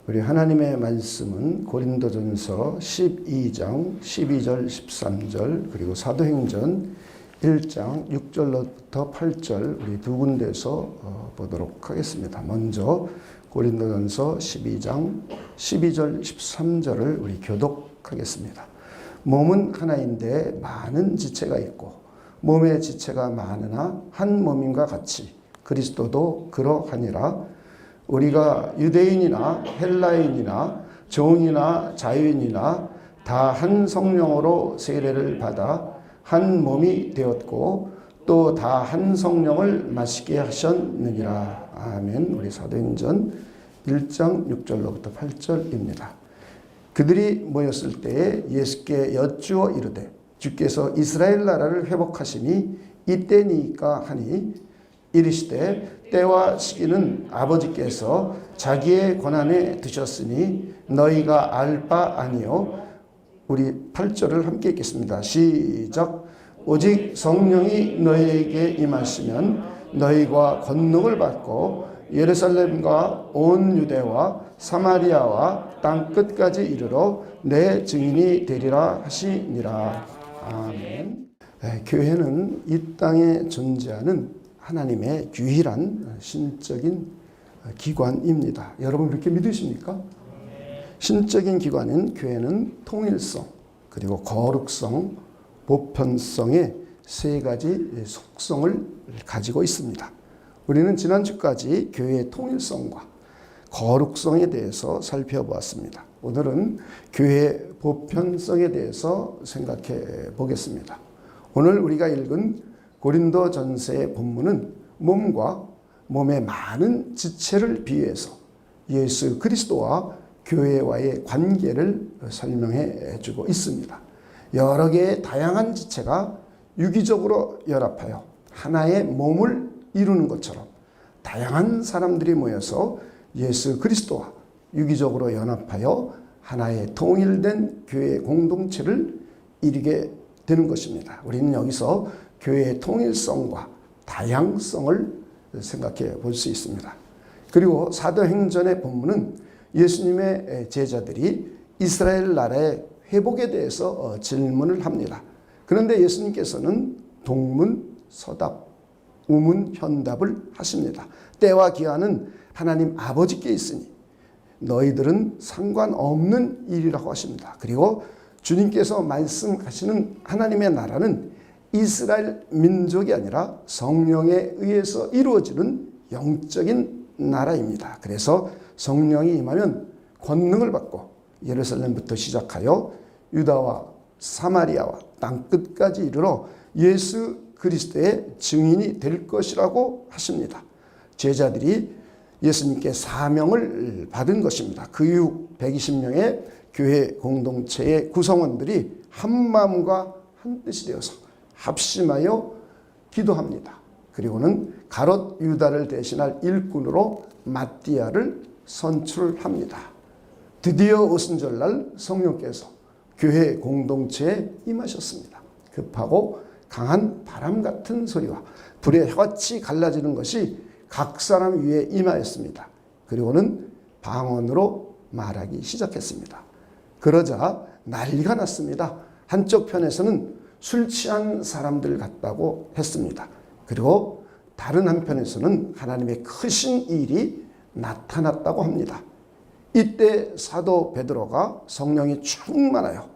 우리 하나님의 말씀은 고린도전서 12장 12절 13절 그리고 사도행전 1장 6절부터 8절 우리 두 군데에서 보도록 하겠습니다. 먼저 고린도전서 12장 12절 13절을 우리 교독하겠습니다. 몸은 하나인데 많은 지체가 있고 몸의 지체가 많으나 한 몸인과 같이 그리스도도 그러하니라. 우리가 유대인이나 헬라인이나 종이나 자유인이나 다 한 성령으로 세례를 받아 한 몸이 되었고 또 다 한 성령을 마시게 하셨느니라. 아멘. 우리 사도행전 1장 6절로부터 8절입니다. 그들이 모였을 때에 예수께 여쭈어 이르되 주께서 이스라엘 나라를 회복하심이 이때니까 하니 이르시되 때와 시기는 아버지께서 자기의 권한에 두셨으니 너희가 알 바 아니요. 우리 8절을 함께 읽겠습니다. 시작. 오직 성령이 너희에게 임하시면 너희가 권능을 받고 예루살렘과 온 유대와 사마리아와 땅 끝까지 이르러 내 증인이 되리라 하시니라. 아멘. 교회는 이 땅에 존재하는 하나님의 유일한 신적인 기관입니다. 여러분 그렇게 믿으십니까? 신적인 기관인 교회는 통일성, 그리고 거룩성, 보편성의 세 가지 속성을 가지고 있습니다. 우리는 지난주까지 교회의 통일성과 거룩성에 대해서 살펴보았습니다. 오늘은 교회의 보편성에 대해서 생각해 보겠습니다. 오늘 우리가 읽은 고린도전서의 본문은 몸과 몸의 많은 지체를 비유해서 예수 그리스도와 교회와의 관계를 설명해 주고 있습니다. 여러 개의 다양한 지체가 유기적으로 연합하여 하나의 몸을 이루는 것처럼 다양한 사람들이 모여서 예수 그리스도와 유기적으로 연합하여 하나의 통일된 교회 공동체를 이루게 되는 것입니다. 우리는 여기서 교회의 통일성과 다양성을 생각해 볼 수 있습니다. 그리고 사도행전의 본문은 예수님의 제자들이 이스라엘 나라의 회복에 대해서 질문을 합니다. 그런데 예수님께서는 동문서답, 우문현답을 하십니다. 때와 기한은 하나님 아버지께 있으니 너희들은 상관없는 일이라고 하십니다. 그리고 주님께서 말씀하시는 하나님의 나라는 이스라엘 민족이 아니라 성령에 의해서 이루어지는 영적인 나라입니다. 그래서 성령이 임하면 권능을 받고 예루살렘부터 시작하여 유다와 사마리아와 땅끝까지 이르러 예수 그리스도의 증인이 될 것이라고 하십니다. 제자들이 예수님께 사명을 받은 것입니다. 그 이후 120명의 교회 공동체의 구성원들이 한 마음과 한 뜻이 되어서 합심하여 기도합니다. 그리고는 가롯 유다를 대신할 일꾼으로 마띠아를 선출합니다. 드디어 오순절날 성령께서 교회 공동체에 임하셨습니다. 급하고 강한 바람 같은 소리와 불의 혀같이 갈라지는 것이 각 사람 위에 임하였습니다. 그리고는 방언으로 말하기 시작했습니다. 그러자 난리가 났습니다. 한쪽 편에서는 술 취한 사람들 같다고 했습니다. 그리고 다른 한편에서는 하나님의 크신 일이 나타났다고 합니다. 이때 사도 베드로가 성령이 충만하여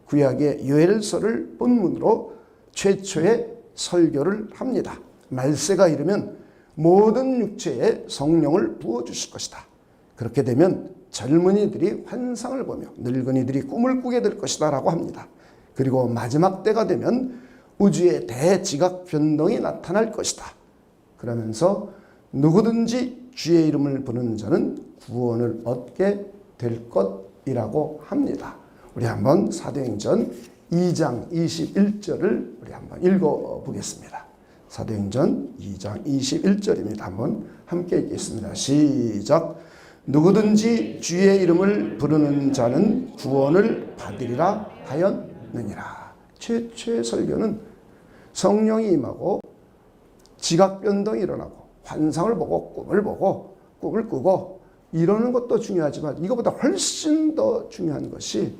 구약의 요엘서를 본문으로 최초의 설교를 합니다. 말세가 이르면 모든 육체에 성령을 부어주실 것이다. 그렇게 되면 젊은이들이 환상을 보며 늙은이들이 꿈을 꾸게 될 것이다 라고 합니다. 그리고 마지막 때가 되면 우주의 대지각 변동이 나타날 것이다. 그러면서 누구든지 주의 이름을 부르는 자는 구원을 얻게 될 것이라고 합니다. 우리 한번 사도행전 2장 21절을 우리 한번 읽어보겠습니다. 사도행전 2장 21절입니다. 한번 함께 읽겠습니다. 시작. 누구든지 주의 이름을 부르는 자는 구원을 받으리라 하였느니라. 최초의 설교는 성령이 임하고 지각 변동이 일어나고 환상을 보고 꿈을 꾸고 이러는 것도 중요하지만 이것보다 훨씬 더 중요한 것이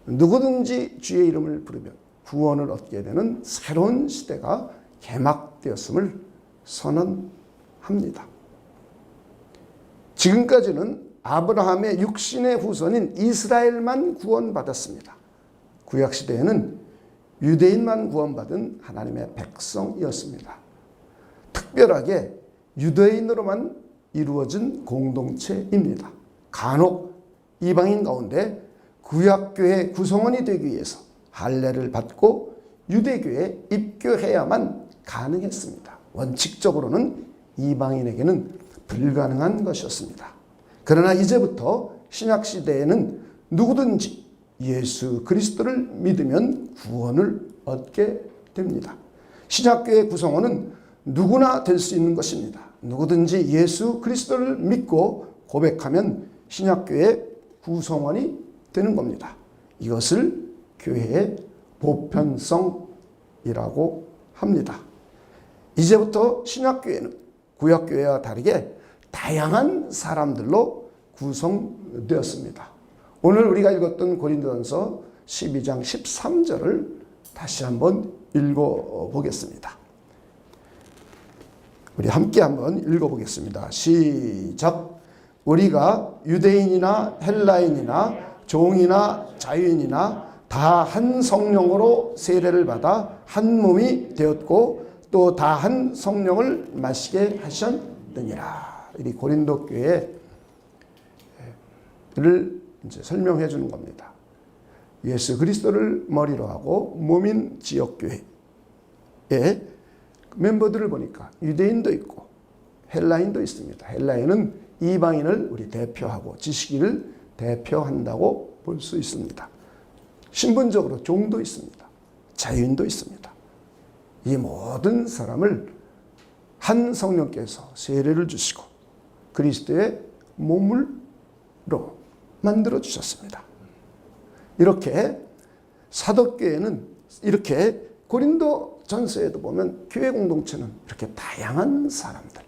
누구든지 주의 이름을 부르면 구원을 얻게 되는 새로운 시대가 개막되었음을 선언합니다. 지금까지는 아브라함의 육신의 후손인 이스라엘만 구원받았습니다. 구약시대에는 유대인만 구원받은 하나님의 백성이었습니다. 특별하게 유대인으로만 이루어진 공동체입니다. 간혹 이방인 가운데 구약교회 구성원이 되기 위해서 할례를 받고 유대교회에 입교해야만 가능했습니다. 원칙적으로는 이방인에게는 불가능한 것이었습니다. 그러나 이제부터 신약시대에는 누구든지 예수 그리스도를 믿으면 구원을 얻게 됩니다. 신약교회 구성원은 누구나 될 수 있는 것입니다. 누구든지 예수 그리스도를 믿고 고백하면 신약교회 구성원이 되는 겁니다. 이것을 교회의 보편성이라고 합니다. 이제부터 신약교회는 구약교회와 다르게 다양한 사람들로 구성되었습니다. 오늘 우리가 읽었던 고린도전서 12장 13절을 다시 한번 읽어보겠습니다. 우리 함께 한번 읽어보겠습니다. 시작. 우리가 유대인이나 헬라인이나 종이나 자유인이나 다 한 성령으로 세례를 받아 한 몸이 되었고 또 다 한 성령을 마시게 하셨느니라. 이 고린도 교회를 이제 설명해 주는 겁니다. 예수 그리스도를 머리로 하고 몸인 지역교회에 멤버들을 보니까 유대인도 있고 헬라인도 있습니다. 헬라인은 이방인을 우리 대표하고 지식인을 대표한다고 볼 수 있습니다. 신분적으로 종도 있습니다. 자유인도 있습니다. 이 모든 사람을 한 성령께서 세례를 주시고 그리스도의 몸으로 만들어 주셨습니다. 이렇게 사도교회는 이렇게 고린도 전서에도 보면 교회 공동체는 이렇게 다양한 사람들,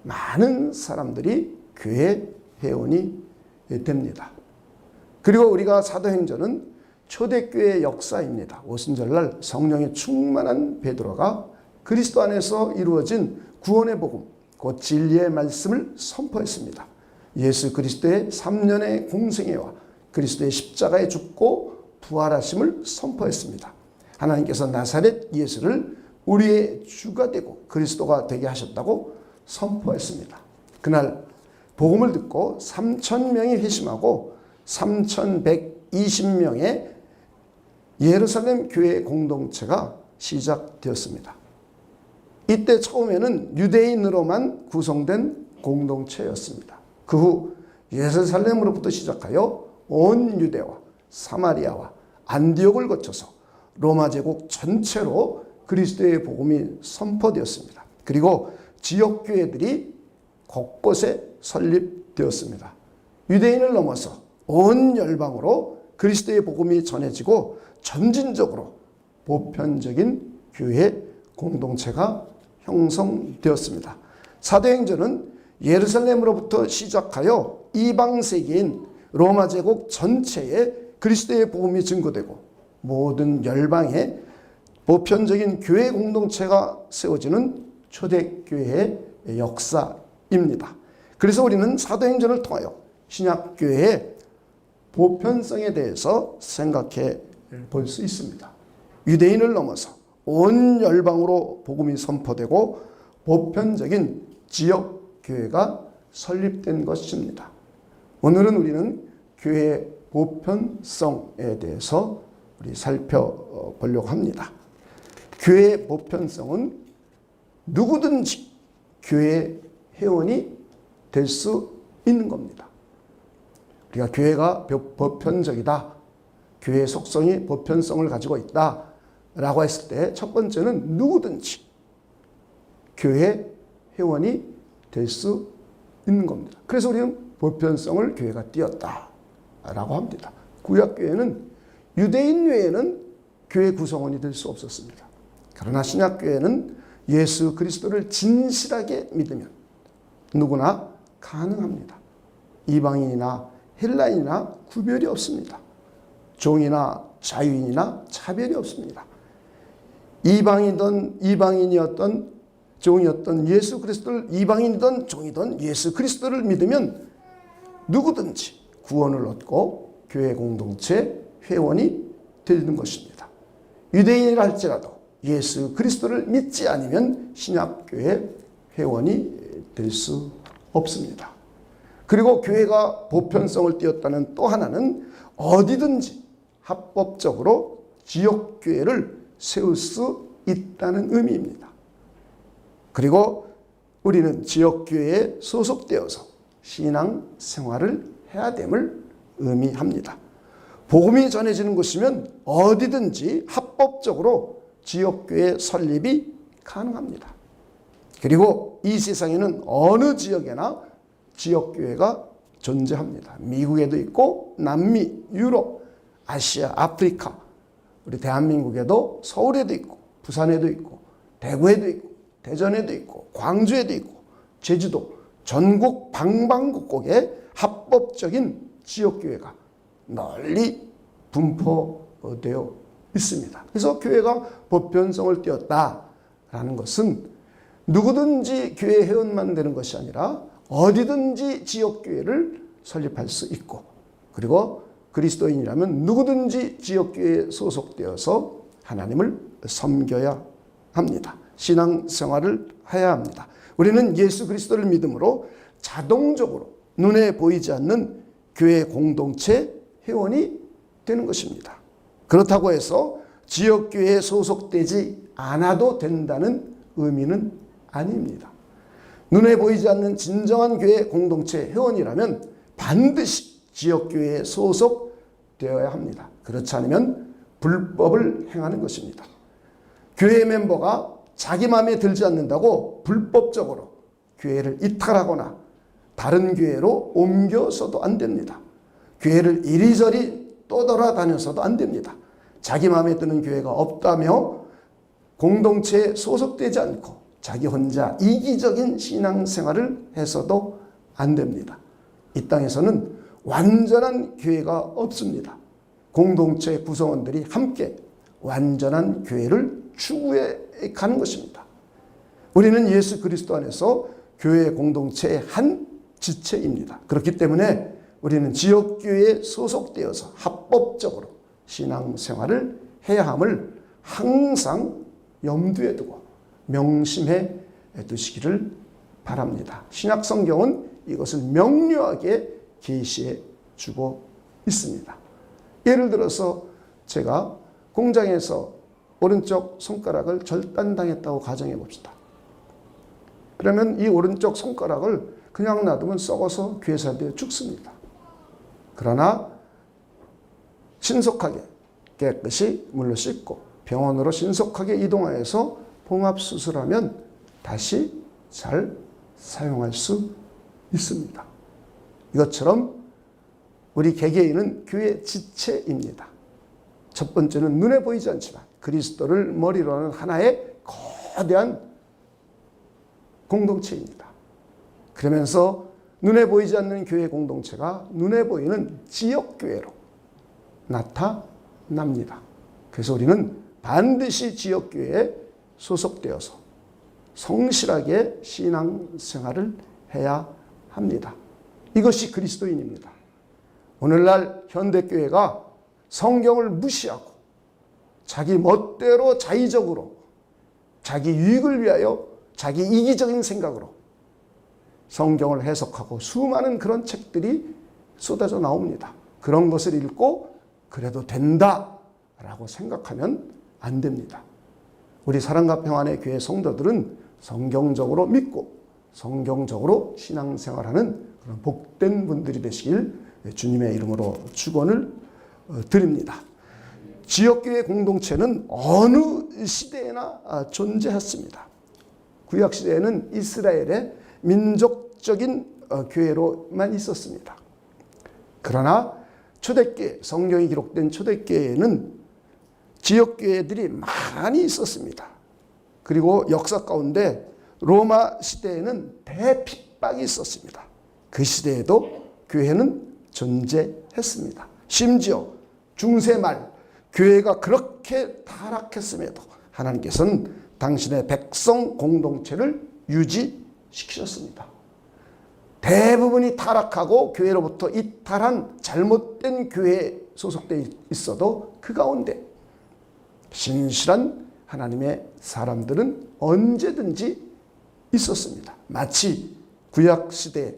많은 사람들이 교회 회원이 됩니다. 그리고 우리가 사도행전은 초대교회의 역사입니다. 오순절날 성령이 충만한 베드로가 그리스도 안에서 이루어진 구원의 복음, 곧 진리의 말씀을 선포했습니다. 예수 그리스도의 3년의 공생애와 그리스도의 십자가에 죽고 부활하심을 선포했습니다. 하나님께서 나사렛 예수를 우리의 주가 되고 그리스도가 되게 하셨다고 선포했습니다. 그날 복음을 듣고 3,000명이 회심하고 3,120명의 예루살렘 교회 공동체가 시작되었습니다. 이때 처음에는 유대인으로만 구성된 공동체였습니다. 그 후 예루살렘으로부터 시작하여 온 유대와 사마리아와 안디옥을 거쳐서 로마 제국 전체로 그리스도의 복음이 선포되었습니다. 그리고 지역 교회들이 곳곳에 설립되었습니다. 유대인을 넘어서 온 열방으로 그리스도의 복음이 전해지고 점진적으로 보편적인 교회 공동체가 형성되었습니다. 사도행전은 예루살렘으로부터 시작하여 이방 세계인 로마 제국 전체에 그리스도의 복음이 증거되고 모든 열방에 보편적인 교회 공동체가 세워지는 초대교회의 역사입니다. 그래서 우리는 사도행전을 통하여 신약교회의 보편성에 대해서 생각해 볼 수 있습니다. 유대인을 넘어서 온 열방으로 복음이 선포되고 보편적인 지역교회가 설립된 것입니다. 오늘은 우리는 교회의 보편성에 대해서 우리 살펴보려고 합니다. 교회의 보편성은 누구든지 교회 회원이 될 수 있는 겁니다. 우리가 교회가 보편적이다, 교회의 속성이 보편성을 가지고 있다라고 했을 때 첫 번째는 누구든지 교회 회원이 될 수 있는 겁니다. 그래서 우리는 보편성을 교회가 띄었다라고 합니다. 구약교회는 유대인 외에는 교회 구성원이 될 수 없었습니다. 그러나 신약교회는 예수 그리스도를 진실하게 믿으면 누구나 가능합니다. 이방인이나 헬라인이나 구별이 없습니다. 종이나 자유인이나 차별이 없습니다. 이방인이었던 종이었던 예수 그리스도를, 이방인이든 종이든 예수 그리스도를 믿으면 누구든지 구원을 얻고 교회 공동체 회원이 되는 것입니다. 유대인이라 할지라도 예수 그리스도를 믿지 않으면 신약교회 회원이 될 수 없습니다. 그리고 교회가 보편성을 띄었다는 또 하나는 어디든지 합법적으로 지역교회를 세울 수 있다는 의미입니다. 그리고 우리는 지역교회에 소속되어서 신앙생활을 해야 됨을 의미합니다. 복음이 전해지는 곳이면 어디든지 합법적으로 지역교회 설립이 가능합니다. 그리고 이 세상에는 어느 지역에나 지역교회가 존재합니다. 미국에도 있고 남미, 유럽, 아시아, 아프리카, 우리 대한민국에도 서울에도 있고 부산에도 있고 대구에도 있고 대전에도 있고 광주에도 있고 제주도, 전국 방방곡곡에 합법적인 지역교회가 널리 분포되어 있습니다. 그래서 교회가 보편성을 띄었다라는 것은 누구든지 교회 회원만 되는 것이 아니라 어디든지 지역교회를 설립할 수 있고, 그리고 그리스도인이라면 누구든지 지역교회에 소속되어서 하나님을 섬겨야 합니다. 신앙생활을 해야 합니다. 우리는 예수 그리스도를 믿음으로 자동적으로 눈에 보이지 않는 교회 공동체 회원이 되는 것입니다. 그렇다고 해서 지역교회에 소속되지 않아도 된다는 의미는 아닙니다. 눈에 보이지 않는 진정한 교회 공동체 회원이라면 반드시 지역교회에 소속되어야 합니다. 그렇지 않으면 불법을 행하는 것입니다. 교회 멤버가 자기 마음에 들지 않는다고 불법적으로 교회를 이탈하거나 다른 교회로 옮겨서도 안 됩니다. 교회를 이리저리 떠돌아다녀서도 안 됩니다. 자기 마음에 드는 교회가 없다며 공동체에 소속되지 않고 자기 혼자 이기적인 신앙생활을 해서도 안 됩니다. 이 땅에서는 완전한 교회가 없습니다. 공동체 구성원들이 함께 완전한 교회를 추구해 가는 것입니다. 우리는 예수 그리스도 안에서 교회 공동체의 한 지체입니다. 그렇기 때문에 우리는 지역교회에 소속되어서 합법적으로 신앙생활을 해야 함을 항상 염두에 두고 명심해 두시기를 바랍니다. 신약성경은 이것을 명료하게 계시해 주고 있습니다. 예를 들어서 제가 공장에서 오른쪽 손가락을 절단당했다고 가정해 봅시다. 그러면 이 오른쪽 손가락을 그냥 놔두면 썩어서 괴사되어 죽습니다. 그러나 신속하게 깨끗이 물로 씻고 병원으로 신속하게 이동하여서 봉합수술하면 다시 잘 사용할 수 있습니다. 이것처럼 우리 개개인은 교회 지체입니다. 첫 번째는 눈에 보이지 않지만 그리스도를 머리로 하는 하나의 거대한 공동체입니다. 그러면서 눈에 보이지 않는 교회 공동체가 눈에 보이는 지역교회로 나타납니다. 그래서 우리는 반드시 지역교회에 소속되어서 성실하게 신앙생활을 해야 합니다. 이것이 그리스도인입니다. 오늘날 현대교회가 성경을 무시하고 자기 멋대로 자의적으로 자기 유익을 위하여 자기 이기적인 생각으로 성경을 해석하고 수많은 그런 책들이 쏟아져 나옵니다. 그런 것을 읽고 그래도 된다라고 생각하면 안 됩니다. 우리 사랑과 평안의 교회 성도들은 성경적으로 믿고 성경적으로 신앙생활하는 그런 복된 분들이 되시길 주님의 이름으로 축원을 드립니다. 지역교회 공동체는 어느 시대에나 존재했습니다. 구약시대에는 이스라엘의 민족적인 교회로만 있었습니다. 그러나 초대교회, 성경이 기록된 초대교회에는 지역교회들이 많이 있었습니다. 그리고 역사 가운데 로마 시대에는 대핍박이 있었습니다. 그 시대에도 교회는 존재했습니다. 심지어 중세 말 교회가 그렇게 타락했음에도 하나님께서는 당신의 백성 공동체를 유지시키셨습니다. 대부분이 타락하고 교회로부터 이탈한 잘못된 교회에 소속되어 있어도 그 가운데 신실한 하나님의 사람들은 언제든지 있었습니다. 마치 구약시대에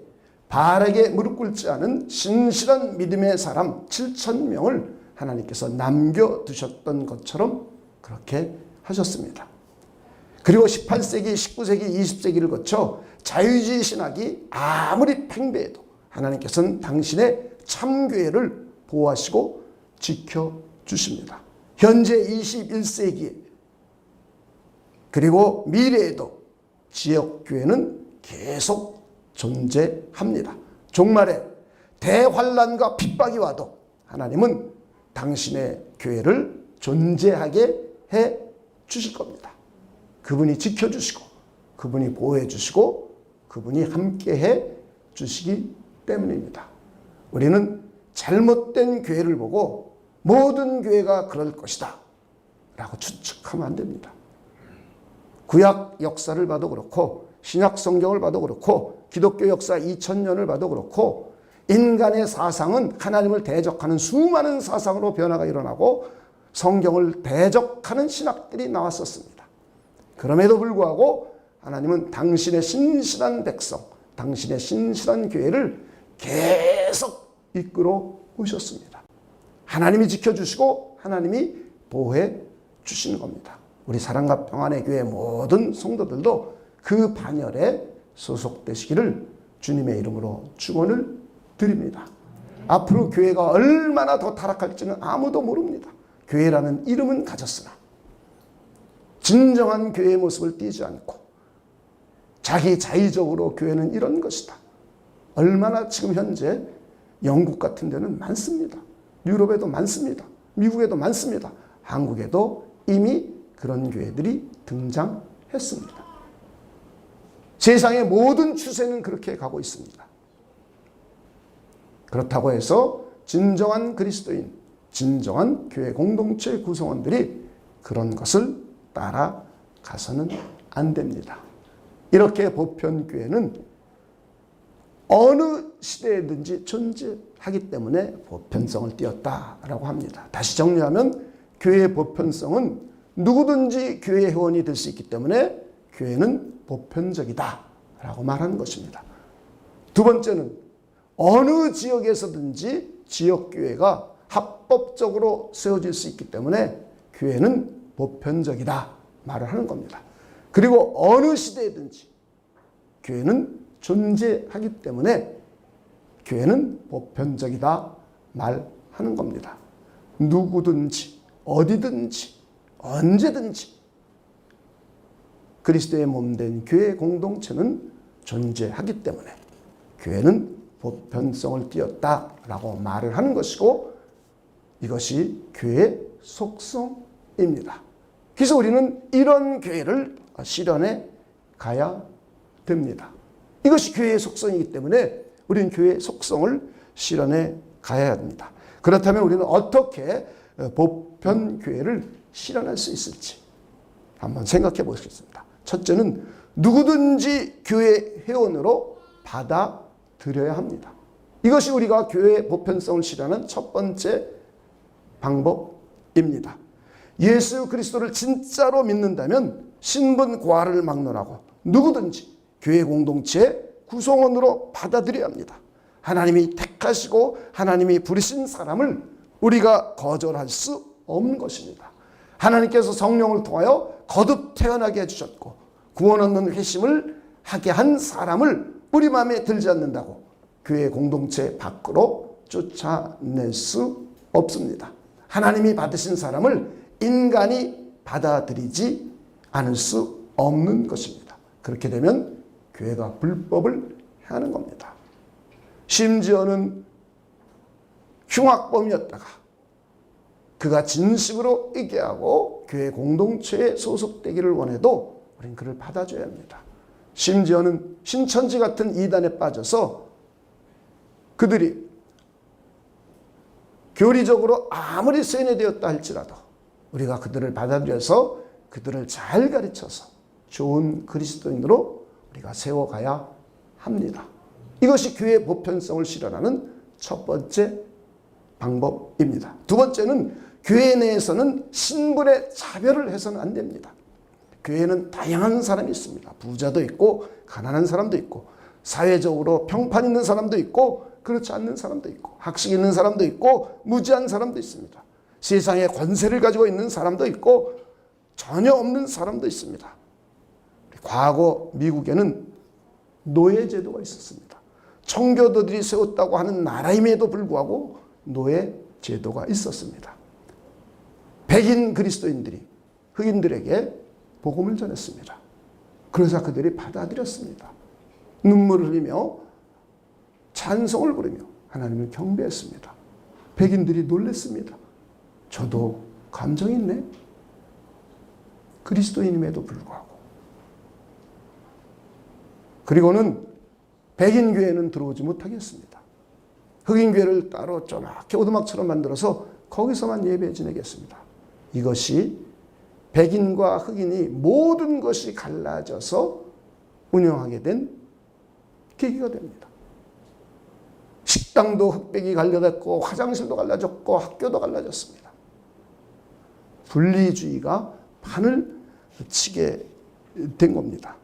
바알에게 무릎 꿇지 않은 신실한 믿음의 사람 7,000명을 하나님께서 남겨두셨던 것처럼 그렇게 하셨습니다. 그리고 18세기, 19세기, 20세기를 거쳐 자유주의 신학이 아무리 팽배해도 하나님께서는 당신의 참교회를 보호하시고 지켜주십니다. 현재 21세기에 그리고 미래에도 지역교회는 계속 존재합니다. 종말에 대환란과 핍박이 와도 하나님은 당신의 교회를 존재하게 해 주실 겁니다. 그분이 지켜주시고 그분이 보호해 주시고 그분이 함께해 주시기 때문입니다. 우리는 잘못된 교회를 보고 모든 교회가 그럴 것이다 라고 추측하면 안 됩니다. 구약 역사를 봐도 그렇고 신약 성경을 봐도 그렇고 기독교 역사 2000년을 봐도 그렇고 인간의 사상은 하나님을 대적하는 수많은 사상으로 변화가 일어나고 성경을 대적하는 신학들이 나왔었습니다. 그럼에도 불구하고 하나님은 당신의 신실한 백성, 당신의 신실한 교회를 계속 이끌어 오셨습니다. 하나님이 지켜주시고 하나님이 보호해 주시는 겁니다. 우리 사랑과 평안의 교회 모든 성도들도 그 반열에 소속되시기를 주님의 이름으로 축원을 드립니다. 앞으로 교회가 얼마나 더 타락할지는 아무도 모릅니다. 교회라는 이름은 가졌으나 진정한 교회의 모습을 띠지 않고 자기 자의적으로 교회는 이런 것이다. 얼마나 지금 현재 영국 같은 데는 많습니다. 유럽에도 많습니다. 미국에도 많습니다. 한국에도 이미 그런 교회들이 등장했습니다. 세상의 모든 추세는 그렇게 가고 있습니다. 그렇다고 해서 진정한 그리스도인, 진정한 교회 공동체 구성원들이 그런 것을 따라가서는 안 됩니다. 이렇게 보편교회는 어느 시대에든지 존재하기 때문에 보편성을 띄었다라고 합니다. 다시 정리하면 교회의 보편성은 누구든지 교회 회원이 될 수 있기 때문에 교회는 보편적이다 라고 말하는 것입니다. 두 번째는 어느 지역에서든지 지역교회가 합법적으로 세워질 수 있기 때문에 교회는 보편적이다 말을 하는 겁니다. 그리고 어느 시대에든지 교회는 존재하기 때문에 교회는 보편적이다 말하는 겁니다. 누구든지 어디든지 언제든지 그리스도의 몸된 교회 공동체는 존재하기 때문에 교회는 보편성을 띄었다라고 말을 하는 것이고 이것이 교회의 속성입니다. 그래서 우리는 이런 교회를 실현해 가야 됩니다. 이것이 교회의 속성이기 때문에 우리는 교회의 속성을 실현해 가야 합니다. 그렇다면 우리는 어떻게 보편교회를 실현할 수 있을지 한번 생각해 보겠습니다. 첫째는 누구든지 교회 회원으로 받아들여야 합니다. 이것이 우리가 교회의 보편성을 실현하는 첫 번째 방법입니다. 예수 그리스도를 진짜로 믿는다면 신분 고하를 막론하고 누구든지 교회 공동체의 구성원으로 받아들여야 합니다. 하나님이 택하시고 하나님이 부르신 사람을 우리가 거절할 수 없는 것입니다. 하나님께서 성령을 통하여 거듭 태어나게 해주셨고 구원 얻는 회심을 하게 한 사람을 우리 마음에 들지 않는다고 교회 공동체 밖으로 쫓아낼 수 없습니다. 하나님이 받으신 사람을 인간이 받아들이지 않을 수 없는 것입니다. 그렇게 되면 교회가 불법을 행하는 겁니다. 심지어는 흉악범이었다가 그가 진심으로 의뢰하고 교회 공동체에 소속되기를 원해도 우리는 그를 받아줘야 합니다. 심지어는 신천지 같은 이단에 빠져서 그들이 교리적으로 아무리 세뇌되었다 할지라도 우리가 그들을 받아들여서 그들을 잘 가르쳐서 좋은 그리스도인으로 우리가 세워가야 합니다. 이것이 교회의 보편성을 실현하는 첫 번째 방법입니다. 두 번째는 교회 내에서는 신분의 차별을 해서는 안 됩니다. 교회는 다양한 사람이 있습니다. 부자도 있고 가난한 사람도 있고 사회적으로 평판 있는 사람도 있고 그렇지 않는 사람도 있고 학식 있는 사람도 있고 무지한 사람도 있습니다. 세상에 권세를 가지고 있는 사람도 있고 전혀 없는 사람도 있습니다. 과거 미국에는 노예제도가 있었습니다. 청교도들이 세웠다고 하는 나라임에도 불구하고 노예제도가 있었습니다. 백인 그리스도인들이 흑인들에게 복음을 전했습니다. 그래서 그들이 받아들였습니다. 눈물을 흘리며 찬송을 부르며 하나님을 경배했습니다. 백인들이 놀랐습니다. 저도 감정이 있네. 그리스도인임에도 불구하고. 그리고는 백인 교회는 들어오지 못하게 했습니다. 흑인 교회를 따로 조그맣게 오두막처럼 만들어서 거기서만 예배 지내겠습니다. 이것이 백인과 흑인이 모든 것이 갈라져서 운영하게 된 계기가 됩니다. 식당도 흑백이 갈라졌고 화장실도 갈라졌고 학교도 갈라졌습니다. 분리주의가 판을 치게 된 겁니다.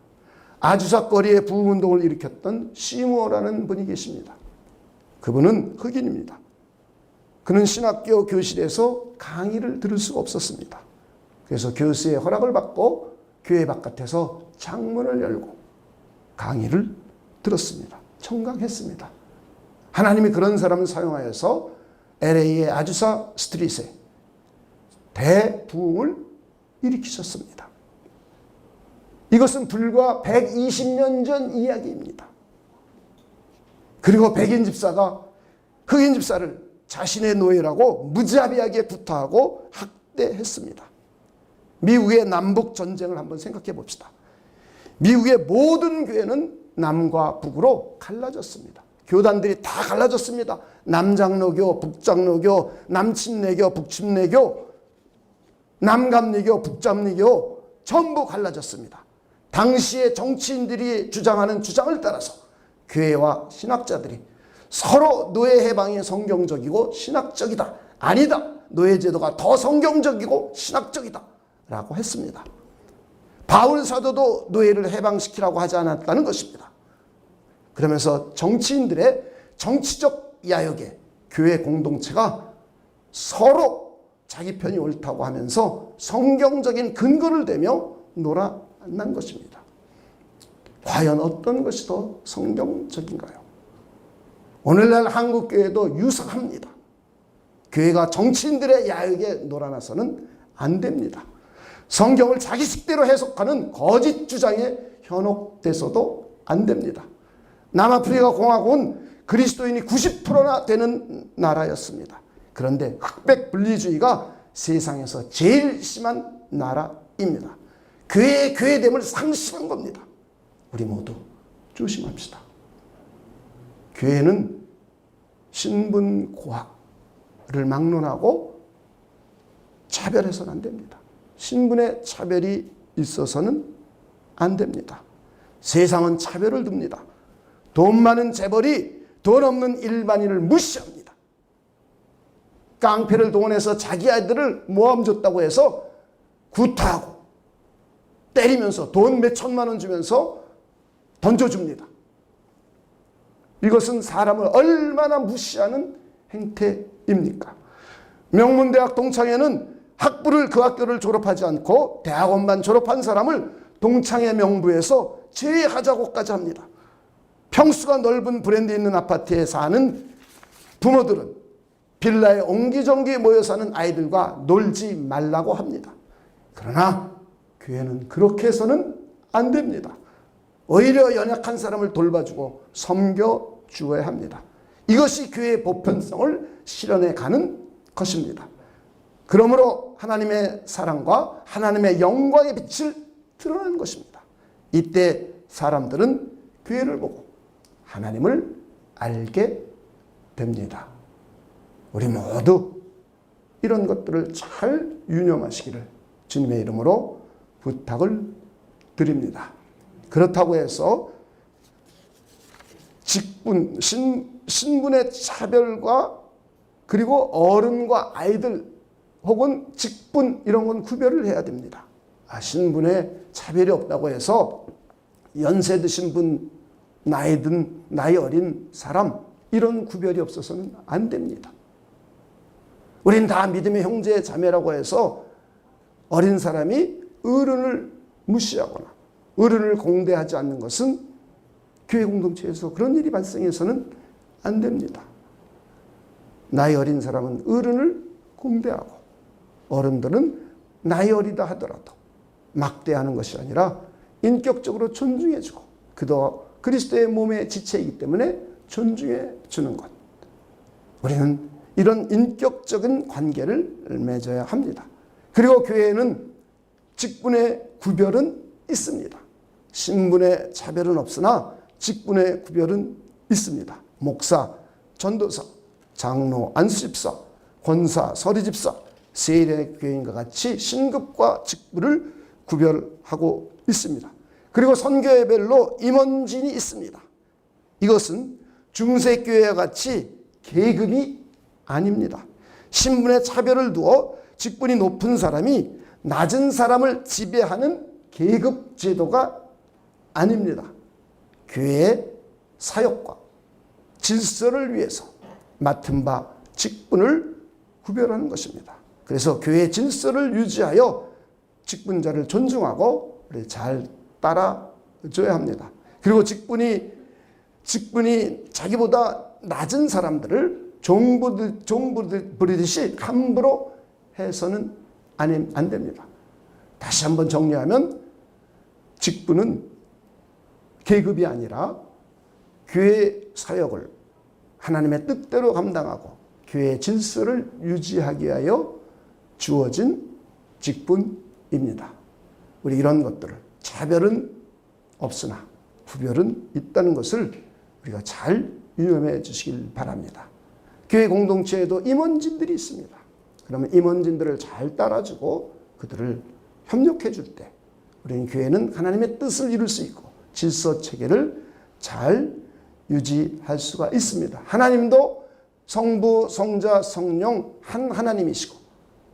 아주사 거리에 부흥운동을 일으켰던 시무어라는 분이 계십니다. 그분은 흑인입니다. 그는 신학교 교실에서 강의를 들을 수가 없었습니다. 그래서 교수의 허락을 받고 교회 바깥에서 창문을 열고 강의를 들었습니다. 청강했습니다. 하나님이 그런 사람을 사용하여서 LA의 아주사 스트릿에 대부흥을 일으키셨습니다. 이것은 불과 120년 전 이야기입니다. 그리고 백인 집사가 흑인 집사를 자신의 노예라고 무자비하게 구타하고 학대했습니다. 미국의 남북 전쟁을 한번 생각해 봅시다. 미국의 모든 교회는 남과 북으로 갈라졌습니다. 교단들이 다 갈라졌습니다. 남장로교, 북장로교, 남침례교, 북침례교, 남감리교, 북감리교 전부 갈라졌습니다. 당시의 정치인들이 주장하는 주장을 따라서 교회와 신학자들이 서로 노예 해방이 성경적이고 신학적이다. 아니다. 노예제도가 더 성경적이고 신학적이다. 라고 했습니다. 바울 사도도 노예를 해방시키라고 하지 않았다는 것입니다. 그러면서 정치인들의 정치적 야욕에 교회 공동체가 서로 자기 편이 옳다고 하면서 성경적인 근거를 대며 놀아난 것입니다. 과연 어떤 것이 더 성경적인가요? 오늘날 한국교회도 유사합니다. 교회가 정치인들의 야욕에 놀아나서는 안 됩니다. 성경을 자기 식대로 해석하는 거짓 주장에 현혹돼서도 안 됩니다. 남아프리카 공화국은 그리스도인이 90%나 되는 나라였습니다. 그런데 흑백 분리주의가 세상에서 제일 심한 나라입니다. 교회의 교회됨을 상실한 겁니다. 우리 모두 조심합시다. 교회는 신분 고하를 막론하고 차별해서는 안 됩니다. 신분의 차별이 있어서는 안 됩니다. 세상은 차별을 둡니다. 돈 많은 재벌이 돈 없는 일반인을 무시합니다. 깡패를 동원해서 자기 아이들을 모함 줬다고 해서 구타하고 때리면서 돈 몇 천만 원 주면서 던져줍니다. 이것은 사람을 얼마나 무시하는 행태입니까? 명문대학 동창회는 학부를 그 학교를 졸업하지 않고 대학원만 졸업한 사람을 동창회 명부에서 제외하자고까지 합니다. 평수가 넓은 브랜드 있는 아파트에 사는 부모들은 빌라에 옹기종기 모여 사는 아이들과 놀지 말라고 합니다. 그러나 교회는 그렇게 해서는 안 됩니다. 오히려 연약한 사람을 돌봐주고 섬겨주어야 합니다. 이것이 교회의 보편성을 실현해 가는 것입니다. 그러므로 하나님의 사랑과 하나님의 영광의 빛을 드러내는 것입니다. 이때 사람들은 교회를 보고 하나님을 알게 됩니다. 우리 모두 이런 것들을 잘 유념하시기를 주님의 이름으로 부탁을 드립니다. 그렇다고 해서 직분, 신분의 차별과 그리고 어른과 아이들 혹은 직분 이런 건 구별을 해야 됩니다. 신분에 차별이 없다고 해서 연세 드신 분, 나이 어린 사람 이런 구별이 없어서는 안 됩니다. 우린 다 믿음의 형제 자매라고 해서 어린 사람이 어른을 무시하거나 어른을 공대하지 않는 것은 교회 공동체에서 그런 일이 발생해서는 안 됩니다. 나이 어린 사람은 어른을 공대하고 어른들은 나이 어리다 하더라도 막대하는 것이 아니라 인격적으로 존중해주고 그도 그리스도의 몸의 지체이기 때문에 존중해 주는 것. 우리는 이런 인격적인 관계를 맺어야 합니다. 그리고 교회에는 직분의 구별은 있습니다. 신분의 차별은 없으나 직분의 구별은 있습니다. 목사, 전도사, 장로, 안수집사, 권사, 서리집사, 세례교인과 같이 신급과 직분을 구별하고 있습니다. 그리고 선교회별로 임원진이 있습니다. 이것은 중세교회와 같이 계급이 아닙니다. 신분의 차별을 두어 직분이 높은 사람이 낮은 사람을 지배하는 계급 제도가 아닙니다. 교회의 사역과 질서를 위해서 맡은 바 직분을 구별하는 것입니다. 그래서 교회의 질서를 유지하여 직분자를 존중하고 잘 따라줘야 합니다. 그리고 직분이 자기보다 낮은 사람들을 종 부리듯이 함부로 해서는 안 됩니다. 다시 한번 정리하면 직분은 계급이 아니라 교회 사역을 하나님의 뜻대로 감당하고 교회의 질서를 유지하기 위하여 주어진 직분입니다. 우리 이런 것들을 차별은 없으나 구별은 있다는 것을 우리가 잘 유념해 주시길 바랍니다. 교회 공동체에도 임원진들이 있습니다. 그러면 임원진들을 잘 따라주고 그들을 협력해 줄 때 우리는 교회는 하나님의 뜻을 이룰 수 있고 질서 체계를 잘 유지할 수가 있습니다. 하나님도 성부, 성자, 성령 한 하나님이시고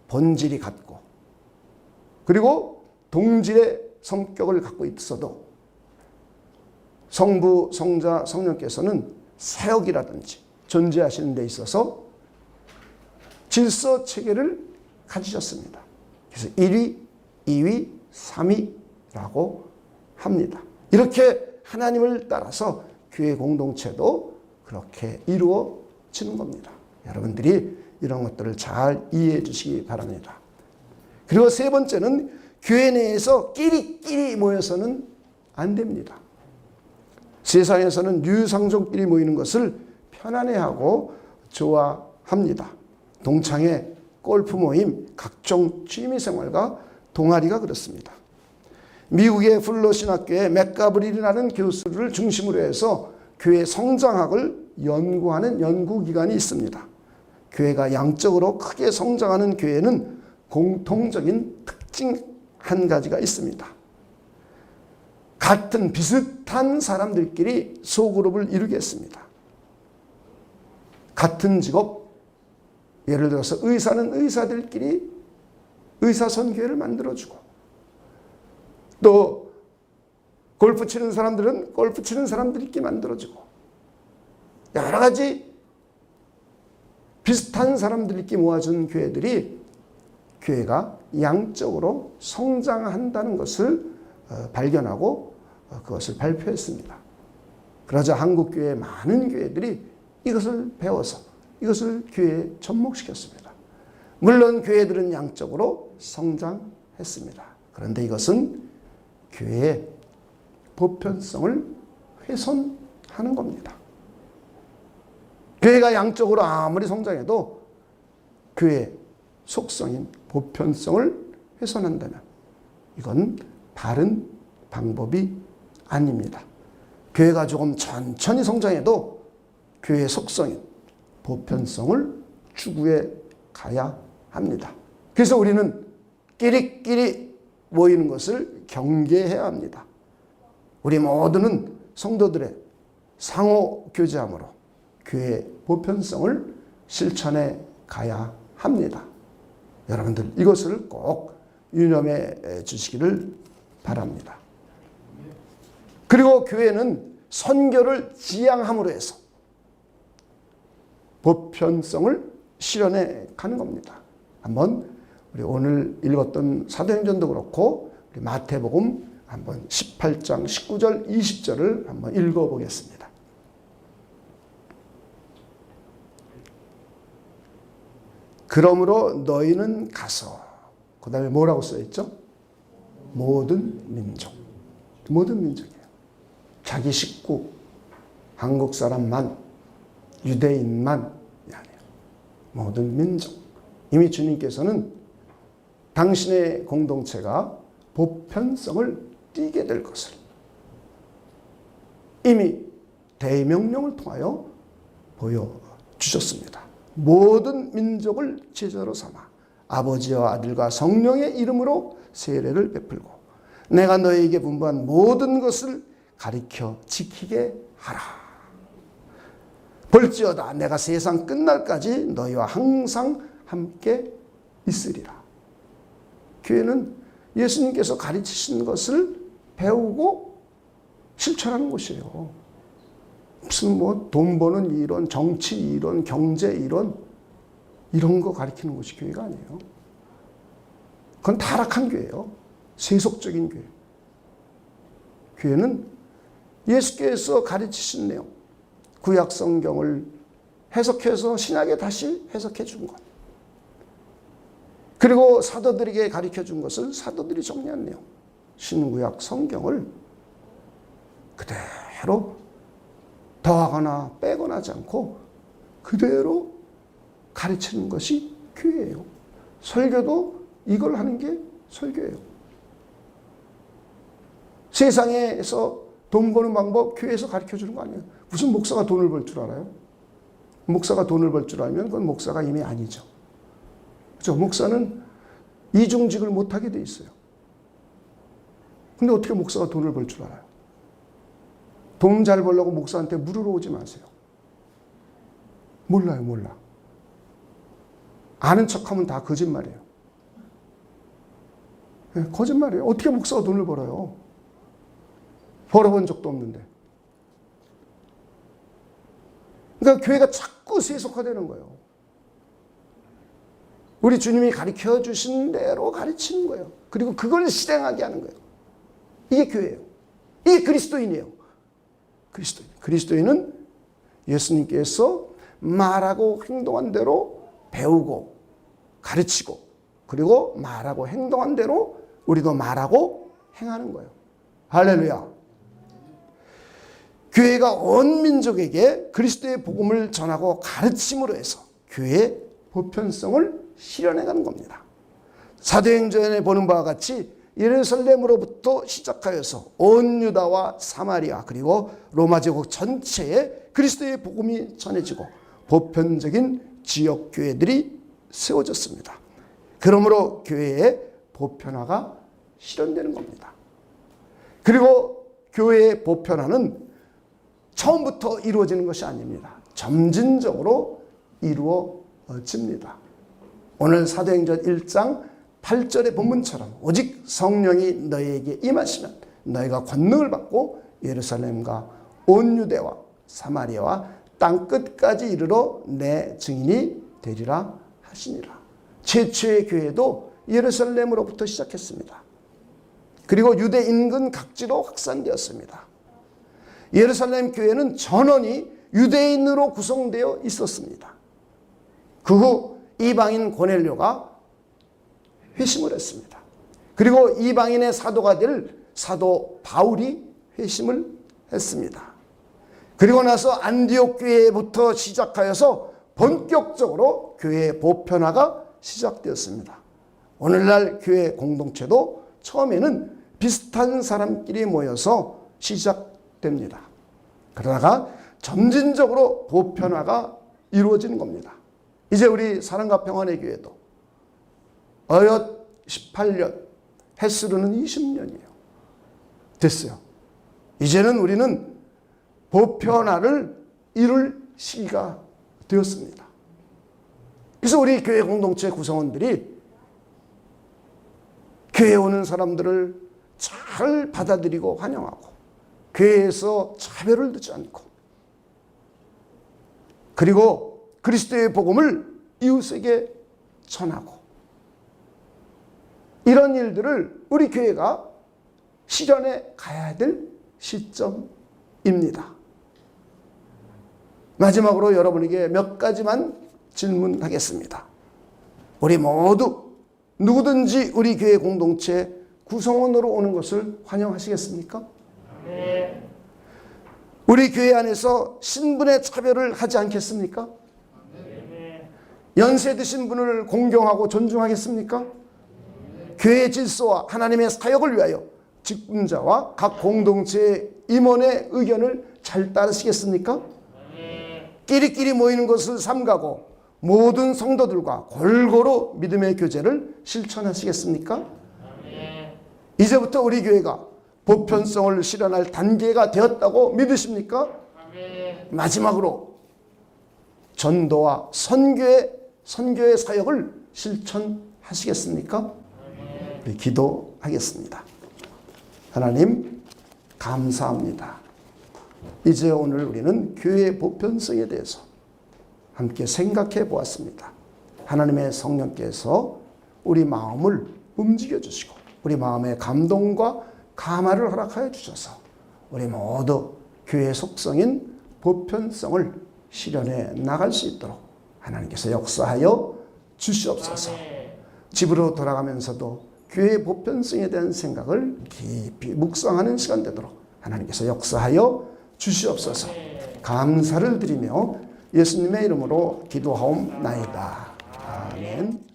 본질이 같고 그리고 동질의 성격을 갖고 있어도 성부, 성자, 성령께서는 사역이라든지 존재하시는 데 있어서 질서 체계를 가지셨습니다. 그래서 1위, 2위, 3위라고 합니다. 이렇게 하나님을 따라서 교회 공동체도 그렇게 이루어지는 겁니다. 여러분들이 이런 것들을 잘 이해해 주시기 바랍니다. 그리고 세 번째는 교회 내에서 끼리끼리 모여서는 안 됩니다. 세상에서는 유상종끼리 모이는 것을 편안해하고 좋아합니다. 동창회, 골프 모임, 각종 취미생활과 동아리가 그렇습니다. 미국의 플러 신학교의 맥가브릴이라는 교수를 중심으로 해서 교회 성장학을 연구하는 연구기관이 있습니다. 교회가 양적으로 크게 성장하는 교회는 공통적인 특징 한 가지가 있습니다. 같은 비슷한 사람들끼리 소그룹을 이루겠습니다. 같은 직업, 예를 들어서 의사는 의사들끼리 의사선교회를 만들어주고 또 골프 치는 사람들은 골프 치는 사람들끼리 만들어주고 여러 가지 비슷한 사람들끼리 모아준 교회들이 교회가 양적으로 성장한다는 것을 발견하고 그것을 발표했습니다. 그러자 한국교회의 많은 교회들이 이것을 배워서 이것을 교회에 접목시켰습니다. 물론 교회들은 양적으로 성장했습니다. 그런데 이것은 교회의 보편성을 훼손하는 겁니다. 교회가 양적으로 아무리 성장해도 교회의 속성인 보편성을 훼손한다면 이건 바른 방법이 아닙니다. 교회가 조금 천천히 성장해도 교회의 속성인 보편성을 추구해 가야 합니다. 그래서 우리는 끼리끼리 모이는 것을 경계해야 합니다. 우리 모두는 성도들의 상호 교제함으로 교회의 보편성을 실천해 가야 합니다. 여러분들 이것을 꼭 유념해 주시기를 바랍니다. 그리고 교회는 선교를 지향함으로 해서 보편성을 실현해 가는 겁니다. 한번 우리 오늘 읽었던 사도행전도 그렇고 우리 마태복음 한번 18장 19절 20절을 한번 읽어보겠습니다. 그러므로 너희는 가서, 그 다음에 뭐라고 써있죠? 모든 민족. 모든 민족이에요. 자기 식구, 한국 사람만, 유대인만이 아니에요. 모든 민족. 이미 주님께서는 당신의 공동체가 보편성을 띠게 될 것을 이미 대명령을 통하여 보여주셨습니다. 모든 민족을 제자로 삼아 아버지와 아들과 성령의 이름으로 세례를 베풀고 내가 너희에게 분부한 모든 것을 가르쳐 지키게 하라. 볼지어다 내가 세상 끝날까지 너희와 항상 함께 있으리라. 교회는 예수님께서 가르치신 것을 배우고 실천하는 곳이에요. 무슨 뭐 돈 버는 이론, 정치 이론, 경제 이론 이런 거 가르치는 곳이 교회가 아니에요. 그건 타락한 교회예요. 세속적인 교회. 교회는 예수께서 가르치신 내용, 구약 성경을 해석해서 신약에 다시 해석해 준 것. 그리고 사도들에게 가르쳐 준 것을 사도들이 정리한 내용. 신구약 성경을 그대로 더하거나 빼거나 하지 않고 그대로 가르치는 것이 교회예요. 설교도 이걸 하는 게 설교예요. 세상에서 돈 버는 방법 교회에서 가르쳐 주는 거 아니에요. 무슨 목사가 돈을 벌 줄 알아요? 목사가 돈을 벌 줄 알면 그건 목사가 이미 아니죠. 그렇죠? 목사는 이중직을 못하게 돼 있어요. 근데 어떻게 목사가 돈을 벌 줄 알아요? 돈 잘 벌려고 목사한테 물으러 오지 마세요. 몰라요, 몰라. 아는 척하면 다 거짓말이에요. 네, 거짓말이에요. 어떻게 목사가 돈을 벌어요? 벌어본 적도 없는데. 그러니까 교회가 자꾸 세속화되는 거예요. 우리 주님이 가르쳐 주신 대로 가르치는 거예요. 그리고 그걸 실행하게 하는 거예요. 이게 교회예요. 이게 그리스도인이에요. 그리스도인은 예수님께서 말하고 행동한 대로 배우고 가르치고 그리고 말하고 행동한 대로 우리도 말하고 행하는 거예요. 할렐루야. 교회가 온 민족에게 그리스도의 복음을 전하고 가르침으로 해서 교회의 보편성을 실현해가는 겁니다. 사도행전에 보는 바와 같이 예루살렘으로부터 시작하여서 온 유다와 사마리아 그리고 로마 제국 전체에 그리스도의 복음이 전해지고 보편적인 지역 교회들이 세워졌습니다. 그러므로 교회의 보편화가 실현되는 겁니다. 그리고 교회의 보편화는 처음부터 이루어지는 것이 아닙니다. 점진적으로 이루어집니다. 오늘 사도행전 1장 8절의 본문처럼 오직 성령이 너희에게 임하시면 너희가 권능을 받고 예루살렘과 온 유대와 사마리아와 땅 끝까지 이르러 내 증인이 되리라 하시니라. 최초의 교회도 예루살렘으로부터 시작했습니다. 그리고 유대 인근 각지로 확산되었습니다. 예루살렘 교회는 전원이 유대인으로 구성되어 있었습니다. 그 후 이방인 고넬료가 회심을 했습니다. 그리고 이방인의 사도가 될 사도 바울이 회심을 했습니다. 그리고 나서 안디옥 교회부터 시작하여서 본격적으로 교회의 보편화가 시작되었습니다. 오늘날 교회 공동체도 처음에는 비슷한 사람끼리 모여서 시작됩니다. 그러다가 점진적으로 보편화가 이루어지는 겁니다. 이제 우리 사랑과 평안의 교회도 어엿 18년, 햇수로는 20년이에요. 됐어요. 이제는 우리는 보편화를 이룰 시기가 되었습니다. 그래서 우리 교회 공동체 구성원들이 교회에 오는 사람들을 잘 받아들이고 환영하고 교회에서 차별을 두지 않고 그리고 그리스도의 복음을 이웃에게 전하고 이런 일들을 우리 교회가 실현해 가야 될 시점입니다. 마지막으로 여러분에게 몇 가지만 질문하겠습니다. 우리 모두 누구든지 우리 교회 공동체 구성원으로 오는 것을 환영하시겠습니까? 네. 우리 교회 안에서 신분의 차별을 하지 않겠습니까? 네. 연세 드신 분을 공경하고 존중하겠습니까? 네. 교회 질서와 하나님의 사역을 위하여 직분자와 각 공동체의 임원의 의견을 잘 따르시겠습니까? 네. 끼리끼리 모이는 것을 삼가고 모든 성도들과 골고루 믿음의 교제를 실천하시겠습니까? 네. 이제부터 우리 교회가 보편성을 실현할 단계가 되었다고 믿으십니까? 네. 마지막으로 전도와 선교의 사역을 실천하시겠습니까? 네. 기도하겠습니다. 하나님 감사합니다. 이제 오늘 우리는 교회의 보편성에 대해서 함께 생각해 보았습니다. 하나님의 성령께서 우리 마음을 움직여 주시고 우리 마음의 감동과 감화를 허락하여 주셔서 우리 모두 교회의 속성인 보편성을 실현해 나갈 수 있도록 하나님께서 역사하여 주시옵소서. 집으로 돌아가면서도 교회의 보편성에 대한 생각을 깊이 묵상하는 시간 되도록 하나님께서 역사하여 주시옵소서. 감사를 드리며 예수님의 이름으로 기도하옵나이다. 아멘.